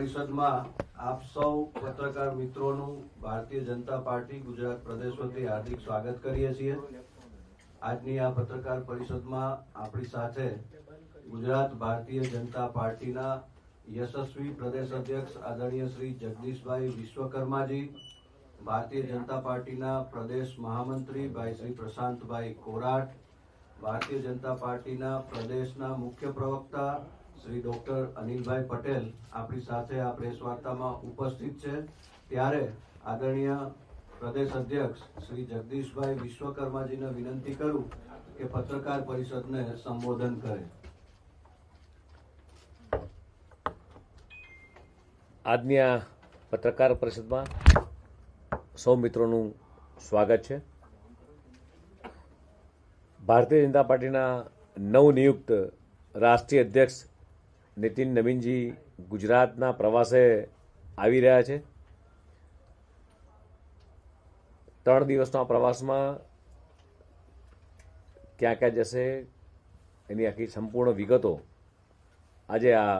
પરિષદમાં આપ સૌ પત્રકાર મિત્રોનું ભારતીય જનતા પાર્ટી ગુજરાત પ્રદેશ વતી હાર્દિક સ્વાગત કરીએ છીએ। આજની આ પત્રકાર પરિષદમાં આપણી સાથે ગુજરાત ભારતીય જનતા પાર્ટીના યશસ્વી પ્રદેશ અધ્યક્ષ આદરણીય શ્રી જગદીશભાઈ વિશ્વકર્માજી, ભારતીય જનતા પાર્ટીના પ્રદેશ મહામંત્રી ભાઈ શ્રી પ્રશાંતભાઈ કોરાટ, ભારતીય જનતા પાર્ટીના પ્રદેશના મુખ્ય પ્રવક્તા શ્રી ડોક્ટર અનિલભાઈ પટેલ આપણી સાથે આ પ્રેસ વાર્તામાં ઉપસ્થિત છે। ત્યારે આદરણીય પ્રદેશ અધ્યક્ષ શ્રી જગદીશભાઈ વિશ્વકર્માજીને વિનંતી કરું કે પત્રકાર પરિષદને સંબોધન કરે। આજની આ પત્રકાર પરિષદમાં સૌ મિત્રોનું સ્વાગત છે। ભારતીય જનતા પાર્ટીના નવનિયુક્ત રાષ્ટ્રીય અધ્યક્ષ નીતિન નવીનજી ગુજરાતના પ્રવાસે આવી રહ્યા છે। 3 દિવસના પ્રવાસમાં ક્યાં ક્યાં જશે એની આખી સંપૂર્ણ વિગતો આજે આ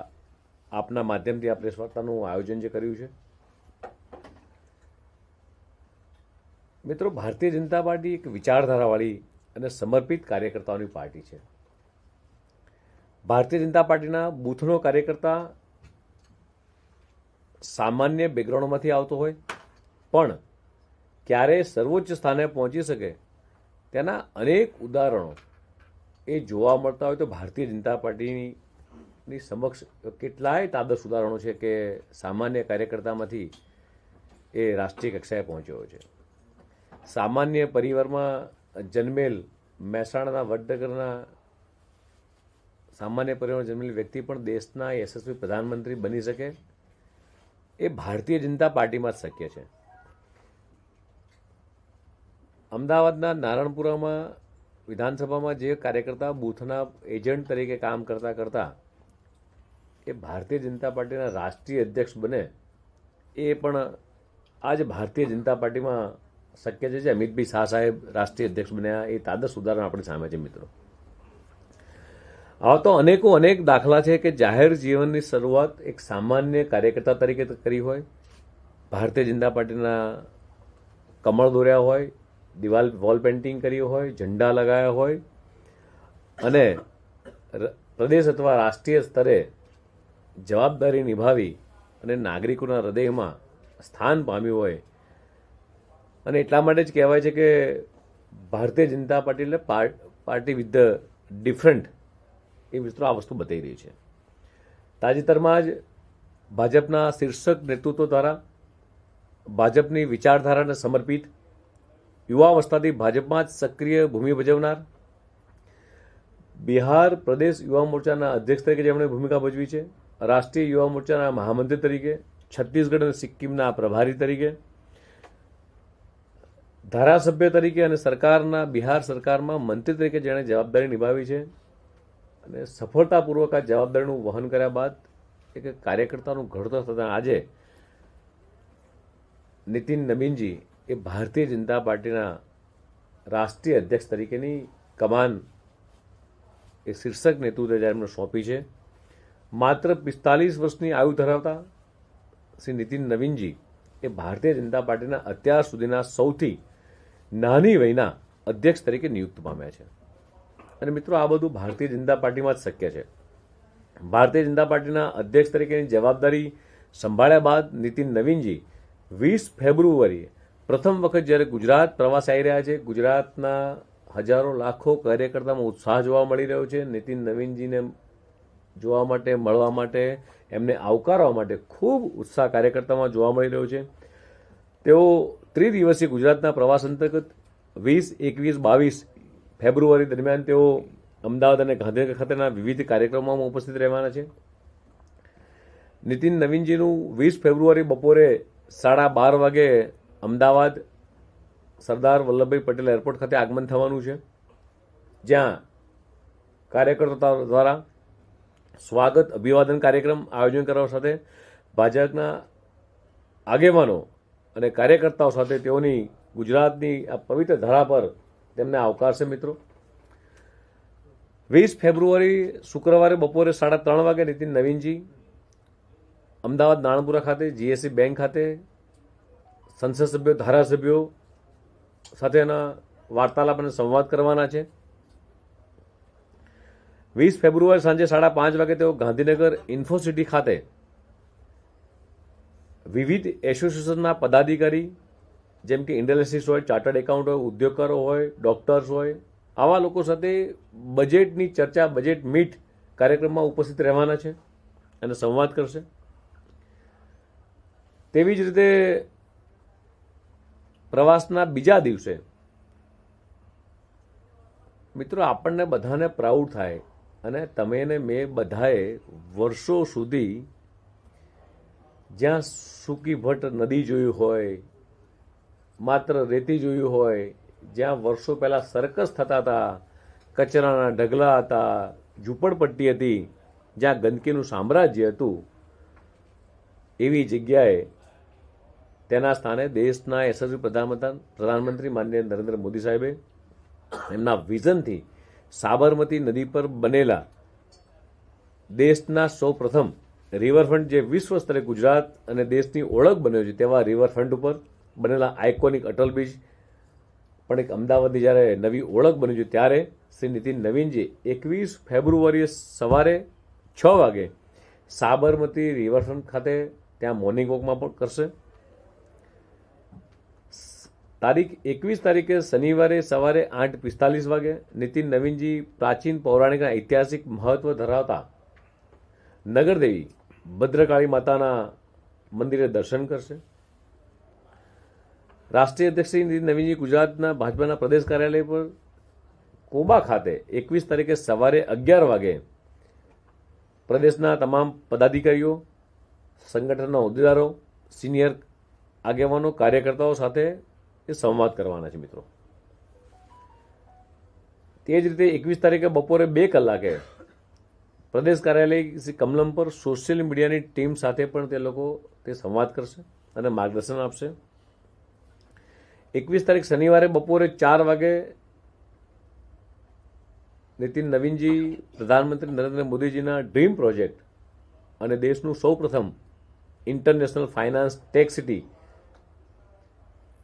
આપના માધ્યમથી આ પ્રેસ વાર્તાનું આયોજન જે કર્યું છે। મિત્રો, ભારતીય જનતા પાર્ટી એક વિચારધારાવાળી અને સમર્પિત કાર્યકર્તાઓની પાર્ટી છે। ભારતીય જનતા પાર્ટીના બૂથનો કાર્યકર્તા સામાન્ય બેકગ્રાઉન્ડમાંથી આવતો હોય પણ ક્યારે સર્વોચ્ચ સ્થાને પહોંચી શકે તેના અનેક ઉદાહરણો એ જોવા મળતા હોય તો ભારતીય જનતા પાર્ટીની સમક્ષ કેટલાય તાદસ ઉદાહરણો છે કે સામાન્ય કાર્યકર્તામાંથી એ રાષ્ટ્રીય કક્ષાએ પહોંચ્યો છે। સામાન્ય પરિવારમાં જન્મેલ મહેસાણાના વડનગરના સામાન્ય પરિવારમાં જન્મેલ વ્યક્તિ પણ દેશના યશસ્વી પ્રધાનમંત્રી બની શકે એ ભારતીય જનતા પાર્ટીમાં જ શક્ય છે। અમદાવાદના નારણપુરામાં વિધાનસભામાં જે કાર્યકર્તા બૂથના એજન્ટ તરીકે કામ કરતા કરતા એ ભારતીય જનતા પાર્ટીના રાષ્ટ્રીય અધ્યક્ષ બને એ પણ આજ ભારતીય જનતા પાર્ટીમાં શક્ય છે। જે અમિતભાઈ શાહ સાહેબ રાષ્ટ્રીય અધ્યક્ષ બન્યા એ તાદસ ઉદાહરણ આપણી સામે છે। મિત્રો, આવા તો અનેક દાખલા છે કે જાહેર જીવનની શરૂઆત એક સામાન્ય કાર્યકર્તા તરીકે કરી હોય, ભારતીય જનતા પાર્ટીના કમળ દોર્યા હોય, દિવાલ વોલ પેઇન્ટિંગ કરી હોય, ઝંડા લગાવ્યા હોય અને પ્રદેશ અથવા રાષ્ટ્રીય સ્તરે જવાબદારી નિભાવી અને નાગરિકોના હૃદયમાં સ્થાન પામ્યું હોય। અને એટલા માટે જ કહેવાય છે કે ભારતીય જનતા પાર્ટી એટલે પાર્ટી વિથ ધ ડિફરન્ટ એ મિત્રો આ વસ્તુ બતાવી રહી છે। તાજેતરમાં જ ભાજપના શીર્ષક નેતૃત્વ દ્વારા ભાજપની વિચારધારાને સમર્પિત યુવાવસ્થાથી ભાજપમાં જ સક્રિય ભૂમિ ભજવનાર બિહાર પ્રદેશ યુવા મોરચાના અધ્યક્ષ તરીકે જેમણે ભૂમિકા ભજવી છે, રાષ્ટ્રીય યુવા મોરચાના મહામંત્રી તરીકે, છત્તીસગઢ અને સિક્કિમના પ્રભારી તરીકે, ધારાસભ્ય તરીકે અને સરકારના બિહાર સરકારમાં મંત્રી તરીકે જેણે જવાબદારી નિભાવી છે અને સફળતાપૂર્વક આ જવાબદારીનું વહન કર્યા બાદ એક કાર્યકર્તાનું ઘડતર થતાં આજે નીતિન નવીનજી એ ભારતીય જનતા પાર્ટીના રાષ્ટ્રીય અધ્યક્ષ તરીકેની કમાન એ શીર્ષક નેતૃત્વે જ્યારે એમને સોંપી છે। માત્ર 45 વર્ષની આયુ ધરાવતા શ્રી નીતિન નવીનજી એ ભારતીય જનતા પાર્ટીના અત્યાર સુધીના સૌથી નાની વયના અધ્યક્ષ તરીકે નિયુક્ત પામ્યા છે। અને મિત્રો, આ બધું ભારતીય જનતા પાર્ટીમાં જ શક્ય છે। ભારતીય જનતા પાર્ટીના અધ્યક્ષ તરીકેની જવાબદારી સંભાળ્યા બાદ નીતિન નવીનજી 20 ફેબ્રુઆરીએ પ્રથમ વખત જ્યારે ગુજરાત પ્રવાસ આવી રહ્યા છે, ગુજરાતના હજારો લાખો કાર્યકર્તામાં ઉત્સાહ જોવા મળી રહ્યો છે। નીતિન નવીનજીને જોવા માટે, મળવા માટે, એમને આવકારવા માટે ખૂબ ઉત્સાહ કાર્યકર્તામાં જોવા મળી રહ્યો છે। તેઓ ત્રિદિવસીય ગુજરાતના પ્રવાસ અંતર્ગત 20, 21, 22 ફેબ્રુઆરી દરમિયાન તેઓ અમદાવાદ અને ગાંધીનગર ખાતેના વિવિધ કાર્યક્રમોમાં ઉપસ્થિત રહેવાના છે। નીતિન નવીનજીનું 20 ફેબ્રુઆરી બપોરે 12:30 વાગે અમદાવાદ સરદાર વલ્લભભાઈ પટેલ એરપોર્ટ ખાતે આગમન થવાનું છે, જ્યાં કાર્યકર્તાઓ દ્વારા સ્વાગત અભિવાદન કાર્યક્રમ આયોજન કરવા સાથે ભાજપના આગેવાનો અને કાર્યકર્તાઓ સાથે તેઓની ગુજરાતની આ પવિત્ર ધરા પર તેમને આવકારશે। મિત્રો, 20 ફેબ્રુઆરી શુક્રવારે બપોરે 3:30 વાગે નીતિન નવીનજી અમદાવાદ નાણપુરા ખાતે જીએસસી બેંક ખાતે સંસદ સભ્યો ધારાસભ્યો સાથેના વાર્તાલાપ અને સંવાદ કરવાના છે. 20 ફેબ્રુઆરી સાંજે 5:30 વાગે તેઓ ગાંધીનગર ઇન્ફોસિટી ખાતે વિવિધ એસોસિએશનના પદાધિકારી જેમ કે ઇન્ડસ્ટ્રીઝ હોય, ચાર્ટર્ડ એકાઉન્ટ હોય, ઉદ્યોગકારો હોય, ડોક્ટર્સ હોય, આવા લોકો સાથે બજેટની ચર્ચા, બજેટ મીટ કાર્યક્રમમાં ઉપસ્થિત રહેવાના છે અને સંવાદ કરશે. તેવી જ રીતે પ્રવાસના બીજા દિવસે મિત્રો આપણને બધાને પ્રાઉડ થાય અને તમે ને મેં બધાએ વર્ષો સુધી જ્યાં સૂકી ભટ્ટ નદી જોયું હોય, માત્ર રેતી જોયું હોય, જ્યાં વર્ષો પહેલાં સર્કસ થતા હતા, કચરાના ઢગલા હતા, ઝૂંપડપટ્ટી હતી, જ્યાં ગંદકીનું સામ્રાજ્ય હતું, એવી જગ્યાએ તેના સ્થાને દેશના યશસ્વી પ્રધાનમંત્રી માનનીય નરેન્દ્ર મોદી સાહેબે એમના વિઝનથી સાબરમતી નદી પર બનેલા દેશના સૌપ્રથમ રિવરફ્રન્ટ, જે વિશ્વ સ્તરે ગુજરાત અને દેશની ઓળખ બન્યો છે તેવા રિવરફ્રન્ટ ઉપર બનેલા આઇકોનિક અટલ બ્રિજ પણ એક અમદાવાદની જ્યારે નવી ઓળખ બની છે ત્યારે શ્રી નીતિન નવીનજી 21 ફેબ્રુઆરીએ સવારે 6 વાગે સાબરમતી રિવરફ્રન્ટ ખાતે ત્યાં મોર્નિંગ વોકમાં પણ કરશે. તારીખ 21 તારીખે શનિવારે સવારે 8:45 વાગે નીતિન નવીનજી પ્રાચીન પૌરાણિક ઐતિહાસિક મહત્વ ધરાવતા નગરદેવી ભદ્રકાળી માતાના મંદિરે દર્શન કરશે. રાષ્ટ્રીય અધ્યક્ષ શ્રી નીતિન નવીનજી ગુજરાતના ભાજપાના પ્રદેશ કાર્યાલય પર કોબા ખાતે 21 તારીખે સવારે 11 વાગે પ્રદેશના તમામ પદાધિકારીઓ, સંગઠનના હોદ્દેદારો, સિનિયર આગેવાનો, કાર્યકર્તાઓ સાથે એ સંવાદ કરવાના છે મિત્રો. તે જ રીતે 21 તારીખે બપોરે 2 કલાકે પ્રદેશ કાર્યાલય શ્રી કમલમ પર સોશિયલ મીડિયાની ટીમ સાથે પણ તે લોકો તે સંવાદ કરશે અને માર્ગદર્શન આપશે. 21 તારીખ શનિવારે બપોરે 4 વાગે નીતિન નવીનજી પ્રધાનમંત્રી નરેન્દ્ર મોદીજીના ડ્રીમ પ્રોજેક્ટ અને દેશનું સૌપ્રથમ ઇન્ટરનેશનલ ફાઇનાન્સ ટેક સિટી,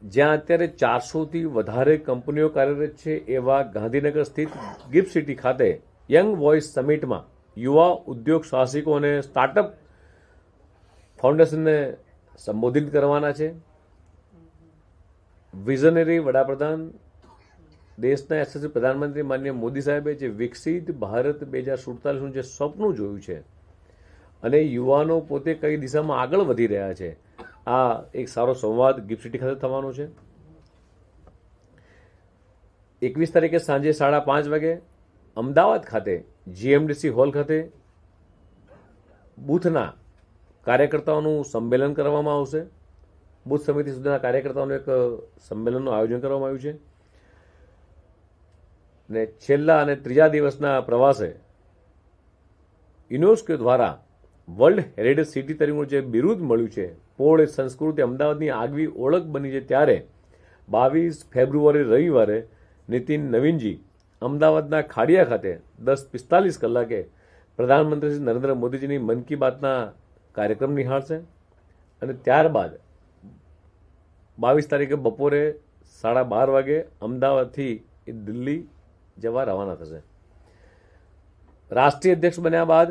જ્યાં અત્યારે 400થી વધારે કંપનીઓ કાર્યરત છે એવા ગાંધીનગર સ્થિત ગિફ્ટ સિટી ખાતે યંગ વોઇસ સમિટમાં યુવા ઉદ્યોગ સાહસિકો અને સ્ટાર્ટઅપ ફાઉન્ડેશનને સંબોધિત કરવાના છે. વિઝનરી વડાપ્રધાન, દેશના યશસ્વી પ્રધાનમંત્રી માનનીય મોદી સાહેબે જે વિકસિત ભારત 2047નું જે સ્વપ્ન જોયું છે અને યુવાનો પોતે કઈ દિશામાં આગળ વધી રહ્યા છે, આ એક સારો સંવાદ ગિફ્ટ સિટી ખાતે થવાનો છે. 21 તારીખે સાંજે 5:30 વાગે અમદાવાદ ખાતે જીએમડીસી હોલ ખાતે બૂથના કાર્યકર્તાઓનું સંમેલન કરવામાં આવશે. બૂથ સમિતિ સુધીના કાર્યકર્તાઓનું એક સંમેલનનું આયોજન કરવામાં આવ્યું છે. ને છેલ્લા અને ત્રીજા દિવસના પ્રવાસે યુનેસ્કો દ્વારા વર્લ્ડ હેરિટેજ સિટી તરીકેનું જે બિરુદ મળ્યું છે, પોળ સંસ્કૃતિ અમદાવાદની આગવી ઓળખ બની છે, ત્યારે 22 ફેબ્રુઆરી રવિવારે નીતિન નવીનજી અમદાવાદના ખાડિયા ખાતે 10:45 કલાકે પ્રધાનમંત્રી શ્રી નરેન્દ્ર મોદીજીની મન કી બાતના કાર્યક્રમ નિહાળશે અને ત્યારબાદ 22 તારીખે બપોરે 12:30 વાગે અમદાવાદથી એ દિલ્હી જવા રવાના થશે. રાષ્ટ્રીય અધ્યક્ષ બન્યા બાદ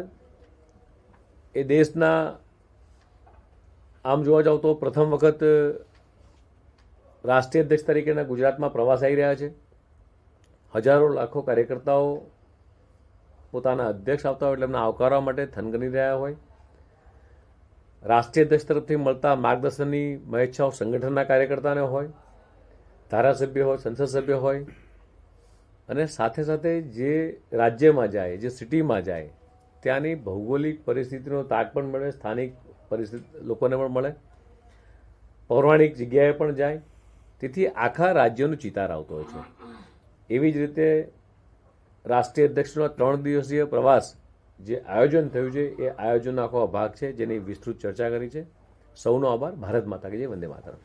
એ દેશના આમ જોવા જાવ તો પ્રથમ વખત રાષ્ટ્રીય અધ્યક્ષ તરીકેના ગુજરાતમાં પ્રવાસ આવી રહ્યા છે. હજારો લાખો કાર્યકર્તાઓ પોતાના અધ્યક્ષ આવતા હોય એટલે એમને આવકારવા માટે થનગની રહ્યા હોય. રાષ્ટ્રીય અધ્યક્ષ તરફથી મળતા માર્ગદર્શનની મહેચ્છાઓ સંગઠનના કાર્યકર્તાને હોય, ધારાસભ્ય હોય, સંસદ સભ્ય હોય, અને સાથે સાથે જે રાજ્યમાં જાય, જે સિટીમાં જાય, ત્યાંની ભૌગોલિક પરિસ્થિતિનો તાગ પણ મળે, સ્થાનિક પરિસ્થિતિ લોકોને પણ મળે, પૌરાણિક જગ્યાએ પણ જાય. તેથી આખા રાજ્યનો ચિતાર આવતો હોય છે. એવી જ રીતે રાષ્ટ્રીય અધ્યક્ષનો 3 દિવસીય પ્રવાસ જે આયોજન થયું છે એ આયોજનનો આખો ભાગ છે જેની વિસ્તૃત ચર્ચા કરી છે. સૌનો આભાર. ભારત માતા કી જય. વંદે માતરમ.